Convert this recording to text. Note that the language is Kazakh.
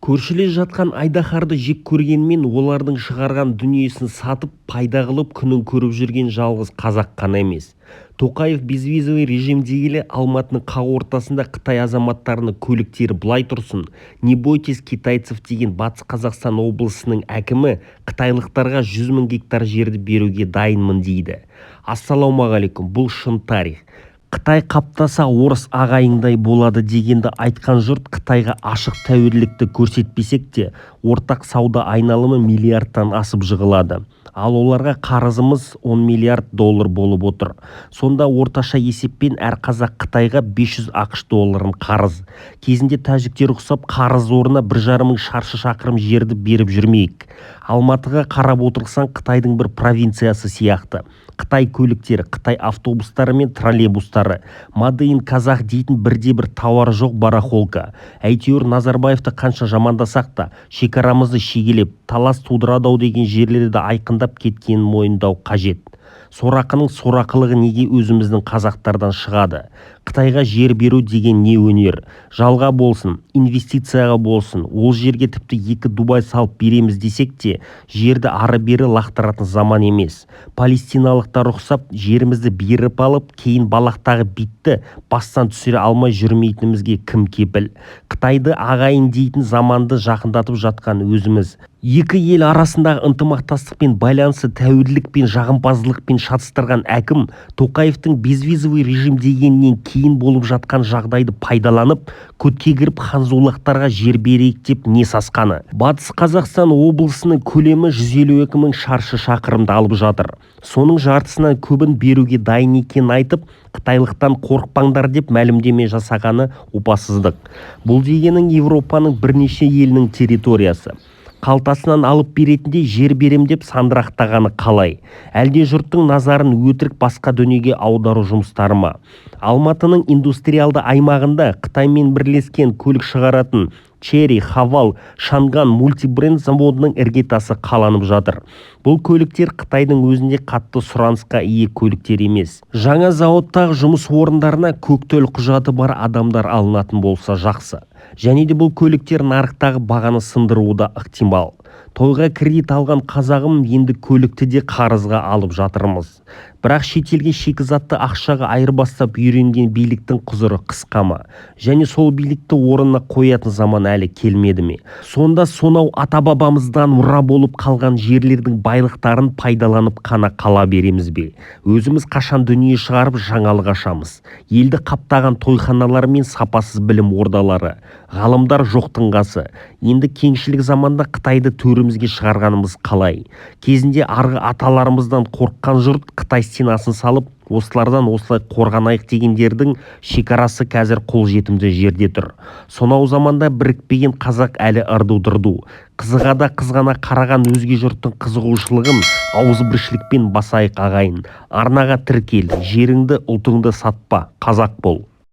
Көршілес жатқан айдаһарды жек көргенмен олардың шығарған дүниесін сатып пайда қылып күнін көріп жүрген жалғыз қазақ қана емес. Тоқаев безвизовый режимдегелі Алматының қақ ортасында Қытай азаматтарының көліктері былай тұрсын, не бойтесь китайцев деген Батыс Қазақстан облысының әкімі қытайлықтарға 100 000 гектар жерді беруге дайынмын дейді. Ассалаумағалейкум, бұл шын тарих. Қытай қаптаса орыс ағайындай болады дегенді айтқан жұрт Қытайға ашық тәуелділікті көрсетпесек те, ортақ сауда айналымы миллиардтан асып жығылады. Ал оларға қарызымыз 10 миллиард доллар болып отыр. Сонда орташа есеппен әр қазақ Қытайға 500 ақш долларын қарыз. Кезінде тәжіктер ұқсап қарыз орнына 1,5 мың шаршы шақырым жерді беріп жүрмейік. Алматыға қарап отырсаң Қытайдың бір провинциясы сияқты. Қытай көліктері, Қытай автобустары мен троллейбустары, Мадейн Казах дейтін бірде-бір тауары жоқ барахолка. Әйтеуір Назарбаевты қанша жамандасақ та, шекарамызды шегелеп, талас тудырады-ау деген жерлерді айқындап кеткенін мойындау қажет. Сорақының сорақылығы неге өзіміздің қазақтардан шығады? Қытайға жер беру деген не өнер? Жалға болсын, инвестицияға болсын, ол жерге тіпті 2 Дубай салып береміз десек те, жерді ары-бері лақтыратын заман емес. Палестиналықтар ұқсап, жерімізді беріп алып, кейін балақтағы битті бастан түсіре алмай жүрмейтінімізге кім кепіл? Қытайды ағайын дейтін заманды жақындатып жатқан өзіміз. Екі ел арасындағы ынтымақтастықпен байланысы тәуелділікпен жағымпаздылықпен шатыстырған әкім Тоқаевтың безвизовый режим дегеннен кейін болып жатқан жағдайды пайдаланып, көтке кіріп ханзулақтарға жер берейік деп не сасқаны. Батыс Қазақстан облысының көлемі 152 000 шаршы шақырымды алып жатыр. Соның жартысынан көбін беруге дайын екенін айтып, қытайлықтан қорықпаңдар деп мәлімдеме жасағаны опасыздық. Бұл дегенің Европаның бірнеше елінің территориясы. Қалтасынан алып беретіндей жер берем деп сандырақтағаны қалай? Әлде жұрттың назарын өтірік басқа дүниеге аудару жұмыстары ма? Алматының индустриалды аймағында Қытаймен бірлескен көлік шығаратын Черри, Хавал, Шанган мультибренд заводының іргетасы қаланып жатыр. Бұл көліктер Қытайдың өзінде қатты сұранысқа ие көліктер емес. Жаңа зауыттағы жұмыс орындарына көктөл құжаты бар адамдар алынатын болса жақсы. Және де бұл көліктер нарықтағы бағаны сындыруы да ықтимал. Тойға кредит алған қазағым енді көлікті де қарызға алып жатырмыз. Бірақ шетелге шикізатты ақшаға айырбастап үйренген биліктің құзыры қысқа ма? Және сол билікті орнына қоятын заман әлі келмеді ме? Сонда сонау ата-бабамыздан мұра болып қалған жерлердің байлықтарын пайдаланып қана қала береміз бе? Өзіміз қашан дүние шығарып жаңалық ашамыз? Елді қаптаған тойханалар мен сапасыз білім ордалары, ғалымдар жоқтың қасы. Енді кеңшілік заманда Қытайды төрімізге шығарғанымыз қалай? Кезінде арғы аталарымыздан қорыққан жұрт Қытай стенасын салып, осылардан осылай қорғанайық дегендердің шекарасы қазір қолжетімді жерде тұр. Сонау заманда бірікпеген қазақ әлі ырду-дырду. Қызығада қызғана қараған өзге жұрттың қызығушылығын ауызбіршілікпен басайық ағайын. Арнаға тіркел, жеріңді, ұлтыңды сатпа, қазақ бол.